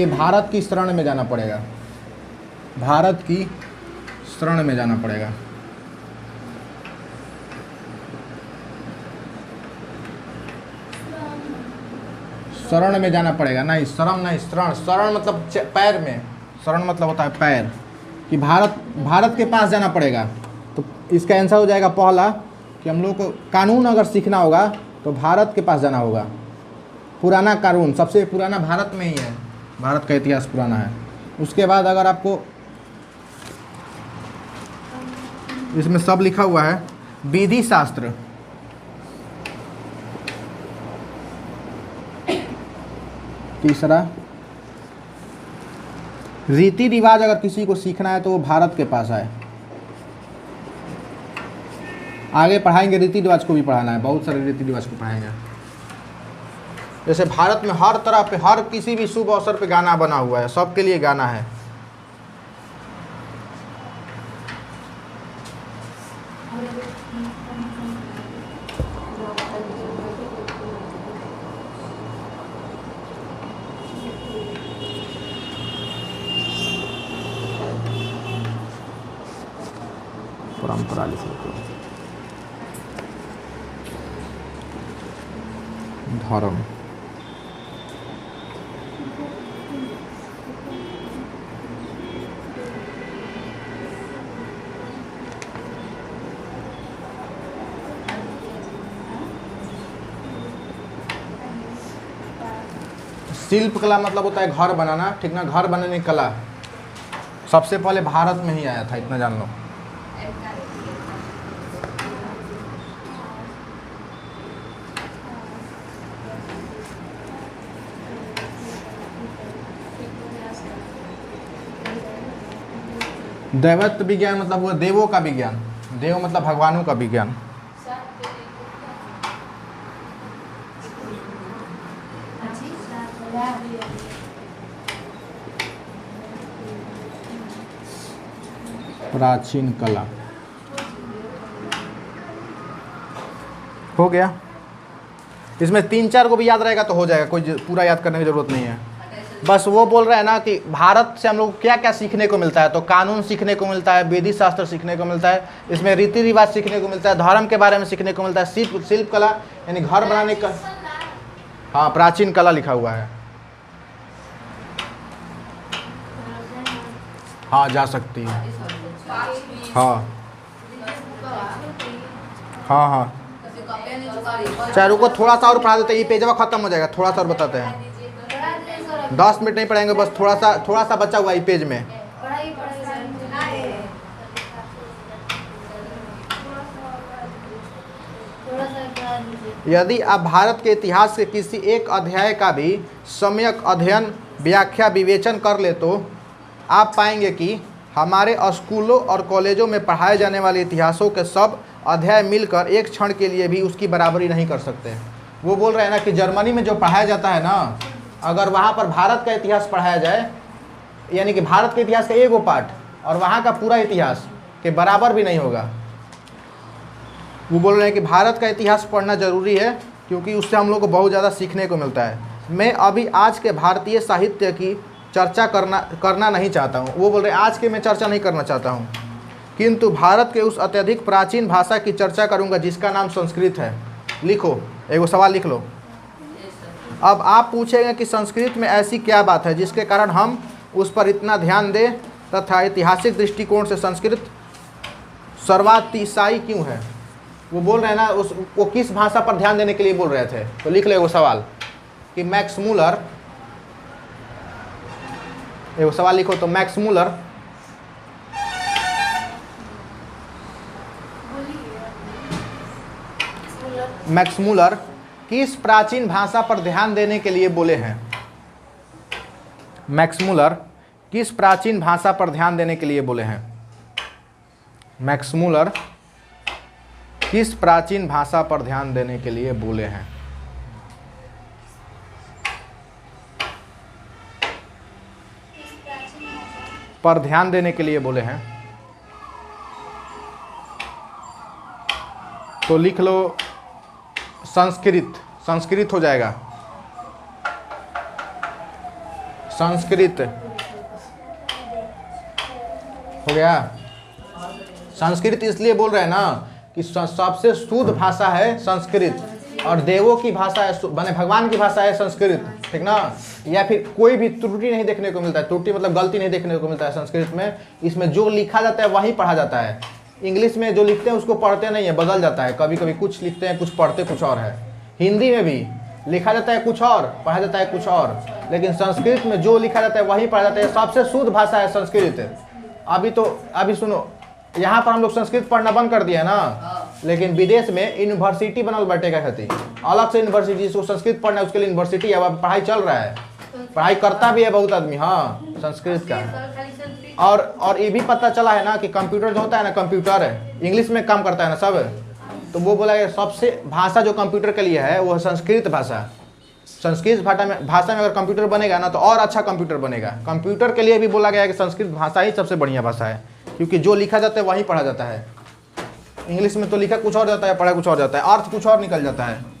भारत की शरण में जाना पड़ेगा। भारत की शरण में जाना पड़ेगा। शरण में जाना पड़ेगा, नहीं शरण नहीं, शरण, शरण मतलब पैर में, शरण मतलब होता है पैर, कि भारत के पास जाना पड़ेगा। तो इसका आंसर हो जाएगा पहला कि हम लोग को कानून अगर सीखना होगा तो भारत के पास जाना होगा। पुराना कानून सबसे पुराना भारत में ही है, भारत का इतिहास पुराना है। उसके बाद अगर आपको इसमें सब लिखा हुआ है, विधि शास्त्र, तीसरा रीति रिवाज अगर किसी को सीखना है तो वो भारत के पास आए। आगे पढ़ाएंगे, रीति रिवाज को भी पढ़ाना है, बहुत सारे रीति रिवाज को पढ़ाएंगे। जैसे भारत में हर तरह पे, हर किसी भी शुभ अवसर पे गाना बना हुआ है, सबके लिए गाना है। परंपरा लिख लो, धर्म, शिल्प कला मतलब होता है घर बनाना, ठीक ना, घर बनाने की कला सबसे पहले भारत में ही आया था, इतना जान लो। दैवत्व विज्ञान मतलब हुआ देवों का विज्ञान, देव मतलब भगवानों का विज्ञान। प्राचीन कला हो गया। इसमें 3-4 को भी याद रहेगा तो हो जाएगा, कोई पूरा याद करने की जरूरत नहीं है। बस वो बोल रहे हैं ना कि भारत से हम लोग क्या क्या सीखने को मिलता है, तो कानून सीखने को मिलता है, विधि शास्त्र सीखने को मिलता है, इसमें रीति रिवाज सीखने को मिलता है, धर्म के बारे में सीखने को मिलता है, शिल्प कला यानी घर बनाने का, हाँ प्राचीन कला लिखा हुआ है। हाँ जा सकती है, हाँ हाँ हाँ। चाहे रुको थोड़ा सा और पढ़ा देते, ये पेजवा खत्म हो जाएगा, थोड़ा सा और बताते हैं। 10 मिनट नहीं पढ़ेंगे, बस थोड़ा सा बचा हुआ है पेज में। यदि आप भारत के इतिहास के किसी एक अध्याय का भी सम्यक अध्ययन, व्याख्या, विवेचन कर ले तो आप पाएंगे कि हमारे स्कूलों और कॉलेजों में पढ़ाए जाने वाले इतिहासों के सब अध्याय मिलकर एक क्षण के लिए भी उसकी बराबरी नहीं कर सकते। वो बोल रहे हैं ना कि जर्मनी में जो पढ़ाया जाता है ना, अगर वहाँ पर भारत का इतिहास पढ़ाया जाए, यानी कि भारत के इतिहास का एगो पार्ट और वहाँ का पूरा इतिहास के बराबर भी नहीं होगा। वो बोल रहे हैं कि भारत का इतिहास पढ़ना ज़रूरी है क्योंकि उससे हम लोग को बहुत ज़्यादा सीखने को मिलता है। मैं अभी आज के भारतीय साहित्य की चर्चा करना नहीं चाहता हूँ। वो बोल रहे हैं आज के मैं चर्चा नहीं करना चाहता हूँ, किंतु भारत के उस अत्यधिक प्राचीन भाषा की चर्चा करूँगा जिसका नाम संस्कृत है। लिखो, एगो सवाल लिख लो। अब आप पूछेंगे कि संस्कृत में ऐसी क्या बात है जिसके कारण हम उस पर इतना ध्यान दें तथा ऐतिहासिक दृष्टिकोण से संस्कृत सर्वातिशायी क्यों है। वो बोल रहे हैं ना वो किस भाषा पर ध्यान देने के लिए बोल रहे थे, तो लिख लो वो सवाल कि मैक्स मूलर, एगो सवाल लिखो तो मैक्स मूलर किस प्राचीन भाषा पर ध्यान देने के लिए बोले हैं। मैक्स मूलर किस प्राचीन भाषा पर ध्यान देने के लिए बोले हैं। मैक्स मूलर किस प्राचीन भाषा पर ध्यान देने के लिए बोले हैं। पर ध्यान देने के लिए बोले हैं। तो लिख लो संस्कृत, संस्कृत हो जाएगा, संस्कृत हो गया। संस्कृत इसलिए बोल रहे हैं ना कि सबसे शुद्ध भाषा है संस्कृत, और देवों की भाषा है, माने भगवान की भाषा है संस्कृत, ठीक ना। या फिर कोई भी त्रुटि नहीं देखने को मिलता है, त्रुटि मतलब गलती नहीं देखने को मिलता है संस्कृत में। इसमें जो लिखा जाता है वही पढ़ा जाता है। इंग्लिश में जो लिखते हैं उसको पढ़ते नहीं है, बदल जाता है, कभी कभी कुछ लिखते हैं, कुछ पढ़ते कुछ और है। हिंदी में भी लिखा जाता है कुछ और, पढ़ा जाता है कुछ और, लेकिन संस्कृत में जो लिखा जाता है वही पढ़ा जाता है। सबसे शुद्ध भाषा है संस्कृत। अभी सुनो, यहाँ पर हम लोग संस्कृत पढ़ना बंद कर दिया है ना, लेकिन विदेश में यूनिवर्सिटी बनल बैठेगा खातिर, अलग से यूनिवर्सिटी, जिसको संस्कृत पढ़ना है उसके लिए यूनिवर्सिटी है, अब पढ़ाई चल रहा है, पढ़ाई करता भी है बहुत आदमी, हाँ, संस्कृत का। और ये भी पता चला है ना कि कंप्यूटर जो होता है ना, कंप्यूटर है इंग्लिश में काम करता है ना सब, तो वो बोला गया सबसे भाषा जो कंप्यूटर के लिए है वो है संस्कृत भाषा। संस्कृत भाषा में अगर कंप्यूटर बनेगा ना तो और अच्छा कंप्यूटर बनेगा। कंप्यूटर के लिए भी बोला गया है कि संस्कृत भाषा ही सबसे बढ़िया भाषा है, क्योंकि जो लिखा जाता है वही पढ़ा जाता है। इंग्लिश में तो लिखा कुछ और जाता है, पढ़ा कुछ और जाता है, अर्थ कुछ और निकल जाता है।